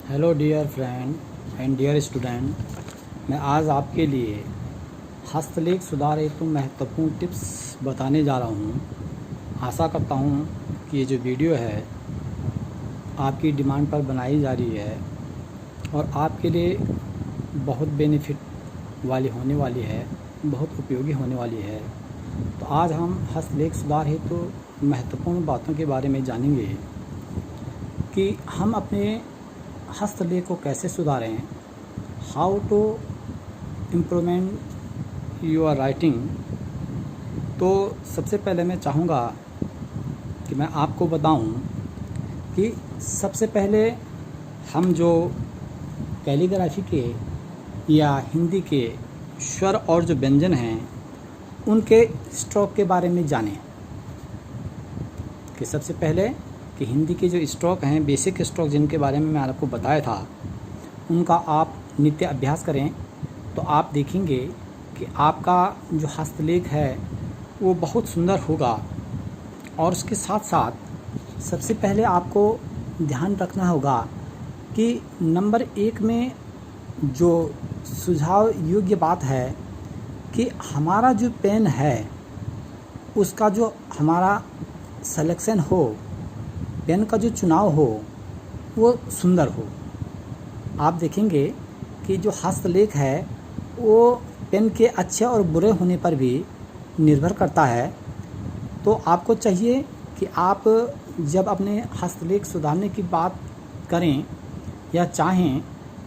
Hello dear friend and dear student, मैं आज आपके लिए हस्तलेख सुधार हेतु महत्वपूर्ण टिप्स बताने जा रहा हूँ। आशा करता हूँ कि ये जो वीडियो है आपकी डिमांड पर बनाई जा रही है और आपके लिए बहुत बेनिफिट वाली होने वाली है, बहुत उपयोगी होने वाली है। तो आज हम हस्तलेख सुधार हेतु महत्वपूर्ण बातों के बारे में जानेंगे कि हम अपने हस्तलेख को कैसे सुधारें, how to improvement your writing. तो सबसे पहले मैं चाहूँगा कि मैं आपको बताऊं कि सबसे पहले हम जो कैलीग्राफी के या हिंदी के स्वर और जो व्यंजन हैं उनके स्ट्रोक के बारे में जानें। कि सबसे पहले कि हिंदी के जो स्ट्रोक हैं, बेसिक स्ट्रोक जिनके बारे में मैंने आपको बताया था, उनका आप नित्य अभ्यास करें तो आप देखेंगे कि आपका जो हस्तलेख है वो बहुत सुंदर होगा। और उसके साथ साथ सबसे पहले आपको ध्यान रखना होगा कि नंबर 1 में जो सुझाव योग्य बात है कि हमारा जो पेन है उसका जो हमारा सिलेक्शन हो, पेन का जो चुनाव हो वो सुंदर हो। आप देखेंगे कि जो हस्तलेख है वो पेन के अच्छे और बुरे होने पर भी निर्भर करता है। तो आपको चाहिए कि आप जब अपने हस्तलेख सुधारने की बात करें या चाहें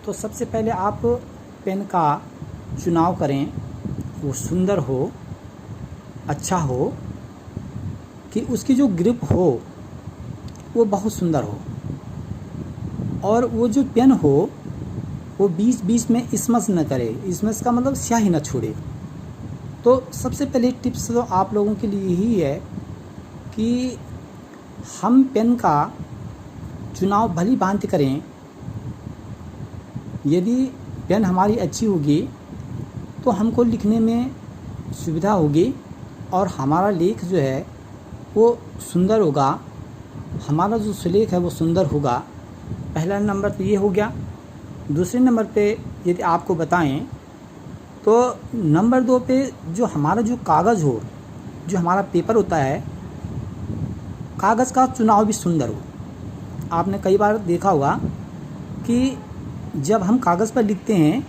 तो सबसे पहले आप पेन का चुनाव करें, वो सुंदर हो, अच्छा हो, कि उसकी जो ग्रिप हो वो बहुत सुंदर हो और वो जो पेन हो वो बीच में स्मच न करे। स्मच का मतलब स्याही न छोड़े। तो सबसे पहले टिप्स तो आप लोगों के लिए यही है कि हम पेन का चुनाव भली भांति करें। यदि पेन हमारी अच्छी होगी तो हमको लिखने में सुविधा होगी और हमारा लेख जो है वो सुंदर होगा, हमारा जो सुलेख है वो सुंदर होगा। पहला नंबर तो ये हो गया। दूसरे नंबर पे यदि आपको बताएं तो नंबर 2 पे जो हमारा जो कागज़ हो, जो हमारा पेपर होता है, कागज़ का चुनाव भी सुंदर हो। आपने कई बार देखा होगा कि जब हम कागज़ पर लिखते हैं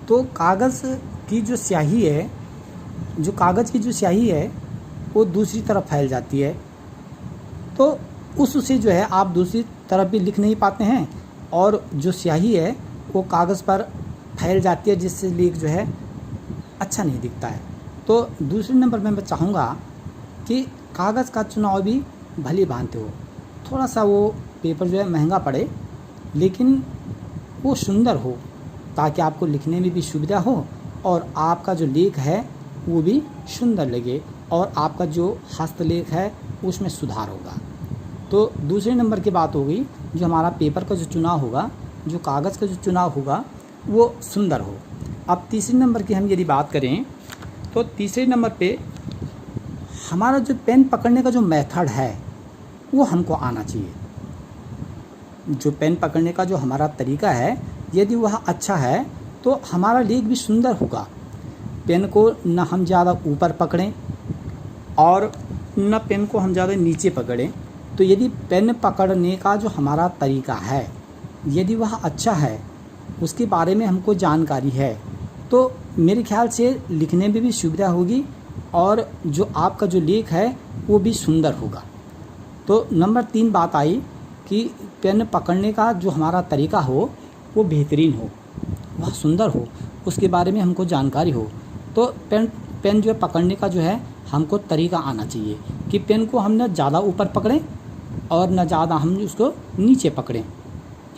तो कागज़ की जो स्याही है, जो कागज़ की जो स्याही है वो दूसरी तरफ फैल जाती है। तो उससे जो है आप दूसरी तरफ भी लिख नहीं पाते हैं और जो स्याही है वो कागज़ पर फैल जाती है, जिससे लेख जो है अच्छा नहीं दिखता है। तो दूसरे नंबर में मैं चाहूँगा कि कागज़ का चुनाव भी भली भांति हो। थोड़ा सा वो पेपर जो है महंगा पड़े लेकिन वो सुंदर हो, ताकि आपको लिखने में भी सुविधा हो और आपका जो लेख है वो भी सुंदर लगे और आपका जो हस्तलेख है उसमें सुधार होगा। तो दूसरे नंबर की बात होगी, जो हमारा पेपर का जो चुनाव होगा, जो कागज़ का जो चुनाव होगा वो सुंदर हो। अब तीसरे नंबर की हम यदि बात करें तो तीसरे नंबर पे हमारा जो पेन पकड़ने का जो मेथड है वो हमको आना चाहिए। जो पेन पकड़ने का जो हमारा तरीका है यदि वह अच्छा है तो हमारा लेख भी सुंदर होगा। पेन को न हम ज़्यादा ऊपर पकड़ें और न पेन को हम ज़्यादा नीचे पकड़ें। तो यदि पेन पकड़ने का जो हमारा तरीका है यदि वह अच्छा है, उसके बारे में हमको जानकारी है, तो मेरे ख्याल से लिखने में भी सुविधा होगी और जो आपका जो लेख है वो भी सुंदर होगा। तो नंबर 3 बात आई कि पेन पकड़ने का जो हमारा तरीका हो वो बेहतरीन हो, वह सुंदर हो, उसके बारे में हमको जानकारी हो। तो पेन जो पकड़ने का जो है हमको तरीका आना चाहिए कि पेन को हम न ज़्यादा ऊपर पकड़ें और न ज़्यादा हम उसको नीचे पकड़ें।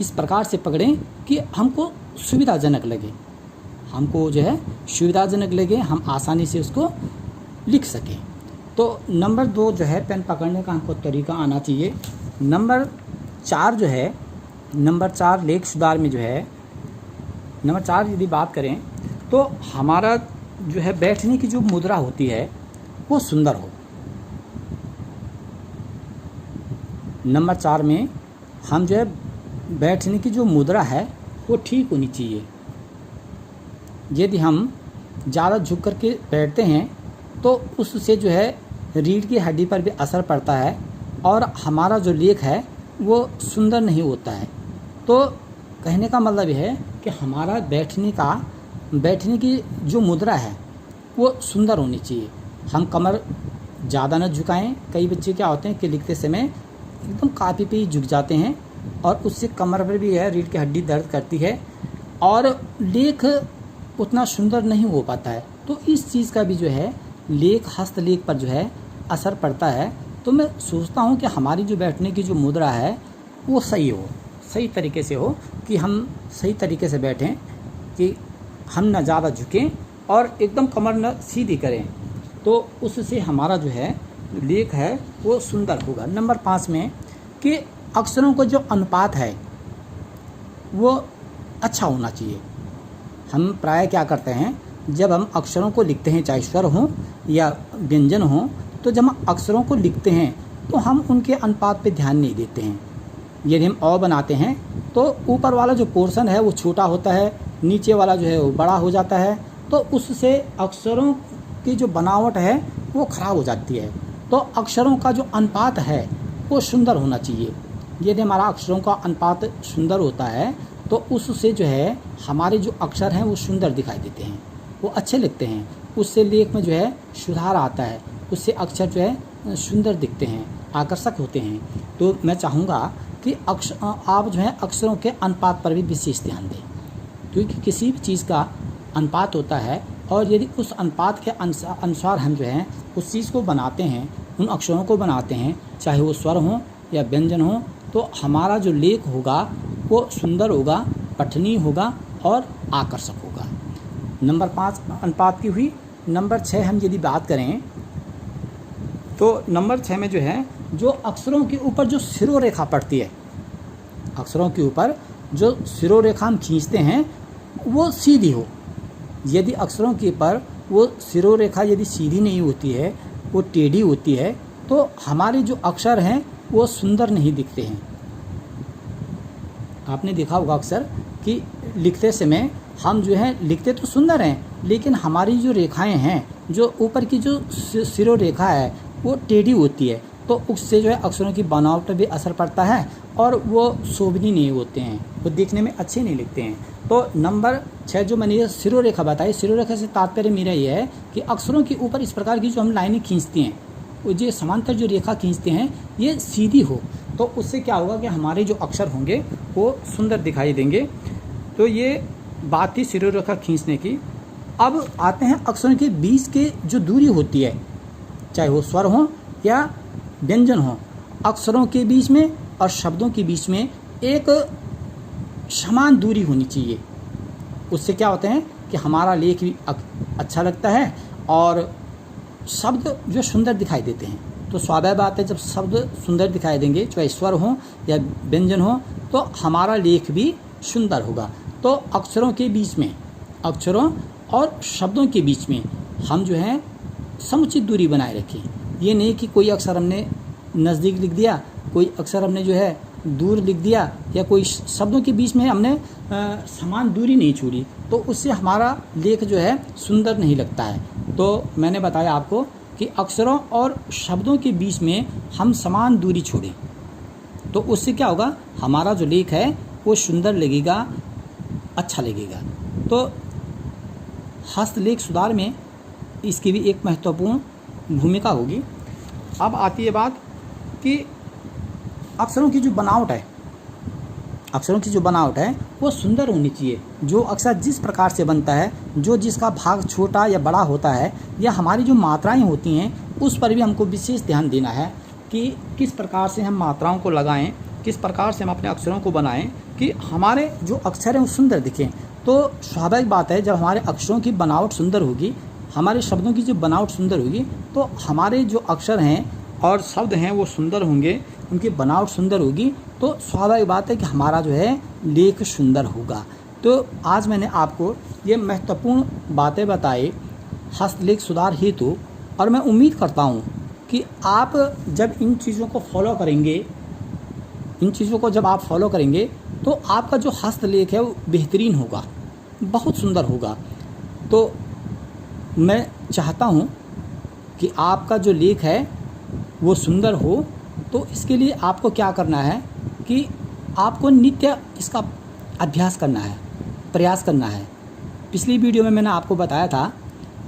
इस प्रकार से पकड़ें कि हमको सुविधाजनक लगे, हमको जो है सुविधाजनक लगे, हम आसानी से उसको लिख सकें। तो नंबर 2 जो है पेन पकड़ने का हमको तरीका आना चाहिए। नंबर 4 जो है, नंबर 4 लेख सुधार में जो है, नंबर 4 यदि बात करें तो हमारा जो है बैठने की जो मुद्रा होती है वो सुंदर हो। नंबर 4 में हम जो है बैठने की जो मुद्रा है वो ठीक होनी चाहिए। यदि हम ज़्यादा झुक कर के बैठते हैं तो उससे जो है रीढ़ की हड्डी पर भी असर पड़ता है और हमारा जो लेख है वो सुंदर नहीं होता है। तो कहने का मतलब यह है कि हमारा बैठने की जो मुद्रा है वो सुंदर होनी चाहिए। हम कमर ज़्यादा न झुकाएं। कई बच्चे क्या होते हैं कि लिखते समय एकदम कापी पे ही झुक जाते हैं और उससे कमर पर भी है रीढ़ की हड्डी दर्द करती है और लेख उतना सुंदर नहीं हो पाता है। तो इस चीज़ का भी जो है लेख हस्तलेख पर जो है असर पड़ता है। तो मैं सोचता हूँ कि हमारी जो बैठने की जो मुद्रा है वो सही हो, सही तरीके से हो, कि हम सही तरीके से बैठें, कि हम न ज़्यादा झुकें और एकदम कमर न सीधी करें। तो उससे हमारा जो है लेख है वो सुंदर होगा। नंबर 5 में कि अक्षरों का जो अनुपात है वो अच्छा होना चाहिए। हम प्राय क्या करते हैं, जब हम अक्षरों को लिखते हैं, चाहे स्वर हों या व्यंजन हों, तो जब हम अक्षरों को लिखते हैं तो हम उनके अनुपात पे ध्यान नहीं देते हैं। यदि हम अ बनाते हैं तो ऊपर वाला जो पोर्शन है वो छोटा होता है, नीचे वाला जो है वो बड़ा हो जाता है। तो उससे अक्षरों की जो बनावट है वो ख़राब हो जाती है। तो अक्षरों का जो अनुपात है वो सुंदर होना चाहिए। यदि हमारा अक्षरों का अनुपात सुंदर होता है तो उससे जो है हमारे जो अक्षर हैं वो सुंदर दिखाई देते हैं, वो अच्छे लगते हैं। उससे लेख में जो है सुधार आता है, उससे अक्षर जो है सुंदर दिखते हैं, आकर्षक होते हैं। तो मैं चाहूँगा कि आप जो है अक्षरों के अनुपात पर भी विशेष ध्यान दें, क्योंकि किसी भी चीज़ का अनुपात होता है और यदि उस अनुपात के अनुसार हम जो है उस चीज़ को बनाते हैं, उन अक्षरों को बनाते हैं, चाहे वो स्वर हों या व्यंजन हों, तो हमारा जो लेख होगा वो सुंदर होगा, पठनीय होगा और आकर्षक होगा। नंबर 5 अनुपात की हुई। नंबर 6 हम यदि बात करें तो नंबर 6 में जो है जो अक्षरों के ऊपर जो शिरोरेखा पड़ती है, अक्षरों के ऊपर जो शिरोरेखा हम खींचते हैं वो सीधी हो। यदि अक्षरों के ऊपर वो शिरोरेखा यदि सीधी नहीं होती है, वो टेढ़ी होती है, तो हमारे जो अक्षर हैं वो सुंदर नहीं दिखते हैं। आपने देखा होगा अक्सर कि लिखते समय हम जो है लिखते तो सुंदर हैं, लेकिन हमारी जो रेखाएं हैं, जो ऊपर की जो शिरोरेखा है वो टेढ़ी होती है। तो उससे जो है अक्षरों की बनावट पर भी असर पड़ता है और वो शोभनीय नहीं होते हैं, वो देखने में अच्छे नहीं लगते हैं। तो नंबर 6 जो मैंने ये शिरोरेखा बताई, शिरोरेखा से तात्पर्य मेरा ये है कि अक्षरों के ऊपर इस प्रकार की जो हम लाइनें खींचती हैं, वो जो समांतर जो रेखा खींचते हैं ये सीधी हो, तो उससे क्या होगा कि हमारे जो अक्षर होंगे वो सुंदर दिखाई देंगे। तो ये बात थी शिरोरेखा खींचने की। अब आते हैं अक्षरों के बीच के जो दूरी होती है, चाहे वो स्वर हो या व्यंजन हो, अक्षरों के बीच में और शब्दों के बीच में एक समान दूरी होनी चाहिए। उससे क्या होते हैं कि हमारा लेख भी अच्छा लगता है और शब्द जो सुंदर दिखाई देते हैं। तो स्वाभाविक बात है, जब शब्द सुंदर दिखाई देंगे, चाहे स्वर हो या व्यंजन हो, तो हमारा लेख भी सुंदर होगा। तो अक्षरों के बीच में, अक्षरों और शब्दों के बीच में हम जो है समुचित दूरी बनाए रखें। ये नहीं कि कोई अक्षर हमने नज़दीक लिख दिया, कोई अक्षर हमने जो है दूर लिख दिया, या कोई शब्दों के बीच में हमने समान दूरी नहीं छोड़ी, तो उससे हमारा लेख जो है सुंदर नहीं लगता है। तो मैंने बताया आपको कि अक्षरों और शब्दों के बीच में हम समान दूरी छोड़ें, तो उससे क्या होगा, हमारा जो लेख है वो सुंदर लगेगा, अच्छा लगेगा। तो हस्तलेख सुधार में इसकी भी एक महत्वपूर्ण भूमिका होगी। अब आती है बात कि अक्षरों की जो बनावट है, अक्षरों की जो बनावट है वो सुंदर होनी चाहिए। जो अक्षर जिस प्रकार से बनता है, जो जिसका भाग छोटा या बड़ा होता है, या हमारी जो मात्राएं होती हैं, उस पर भी हमको विशेष ध्यान देना है कि किस प्रकार से हम मात्राओं को लगाएं, किस प्रकार से हम अपने अक्षरों को बनाएं कि हमारे जो अक्षर हैं वो सुंदर दिखें। तो स्वाभाविक बात है, जब हमारे अक्षरों की बनावट सुंदर होगी, हमारे शब्दों की जो बनावट सुंदर होगी, तो हमारे जो अक्षर हैं और शब्द हैं वो सुंदर होंगे, उनकी बनावट सुंदर होगी, तो स्वाभाविक बात है कि हमारा जो है लेख सुंदर होगा। तो आज मैंने आपको ये महत्वपूर्ण बातें बताई हस्तलेख सुधार हेतु, और मैं उम्मीद करता हूँ कि आप जब इन चीज़ों को फॉलो करेंगे, इन चीज़ों को जब आप फॉलो करेंगे तो आपका जो हस्तलेख है वो बेहतरीन होगा, बहुत सुंदर होगा। तो मैं चाहता हूँ कि आपका जो लेख है वो सुंदर हो, तो इसके लिए आपको क्या करना है कि आपको नित्य इसका अभ्यास करना है, प्रयास करना है। पिछली वीडियो में मैंने आपको बताया था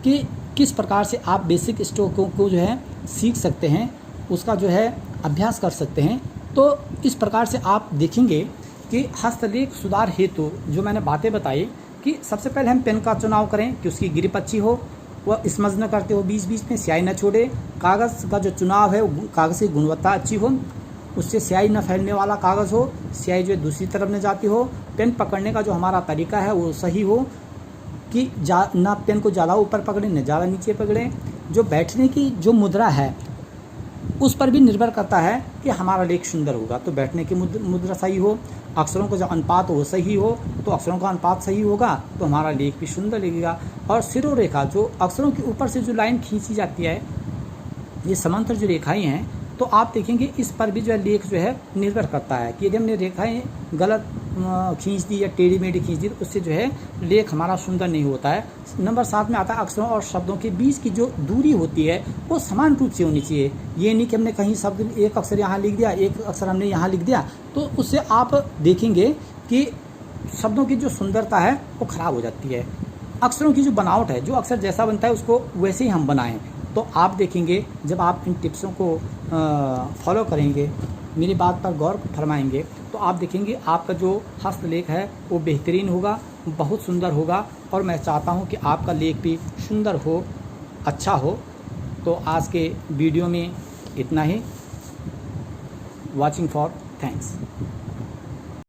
कि किस प्रकार से आप बेसिक स्ट्रोक को जो है सीख सकते हैं, उसका जो है अभ्यास कर सकते हैं। तो इस प्रकार से आप देखेंगे कि हस्तलेख सुधार हेतु जो मैंने बातें बताई कि सबसे पहले हम पेन का चुनाव करें कि उसकी ग्रिप अच्छी हो, वह स्मज न करते हो, बीच बीच में स्याही न छोड़े। कागज़ का जो चुनाव है वो कागज़ की गुणवत्ता अच्छी हो, उससे स्याही न फैलने वाला कागज़ हो, स्याही जो है दूसरी तरफ न जाती हो। पेन पकड़ने का जो हमारा तरीका है वो सही हो कि ना पेन को ज़्यादा ऊपर पकड़ें न ज़्यादा नीचे पकड़ें। जो बैठने की जो मुद्रा है उस पर भी निर्भर करता है कि हमारा लेख सुंदर होगा। तो बैठने की मुद्रा सही हो, अक्षरों का जो अनुपात हो वो सही हो, तो अक्षरों का अनुपात सही होगा तो हमारा लेख भी सुंदर लगेगा। और सिरोरेखा जो अक्षरों के ऊपर से जो लाइन खींची जाती है, ये समांतर जो रेखाएं हैं, तो आप देखेंगे इस पर भी जो है लेख जो है निर्भर करता है कि यदि हमने रेखाएं गलत खींच दी या टेढ़ी मेढ़ी खींच दी तो उससे जो है लेख हमारा सुंदर नहीं होता है। नंबर 7 में आता है अक्षरों और शब्दों के बीच की जो दूरी होती है वो समान रूप से होनी चाहिए। ये नहीं कि हमने कहीं शब्द एक अक्षर यहाँ लिख दिया, एक अक्षर हमने यहाँ लिख दिया, तो उससे आप देखेंगे कि शब्दों की जो सुंदरता है वो खराब हो जाती है। अक्षरों की जो बनावट है, जो अक्षर जैसा बनता है उसको वैसे ही हम बनाएं। तो आप देखेंगे जब आप इन टिप्सों को फॉलो करेंगे, मेरी बात पर गौर फरमाएंगे, तो आप देखेंगे आपका जो हस्तलेख है वो बेहतरीन होगा, बहुत सुंदर होगा। और मैं चाहता हूं कि आपका लेख भी सुंदर हो, अच्छा हो। तो आज के वीडियो में इतना ही। Watching for thanks.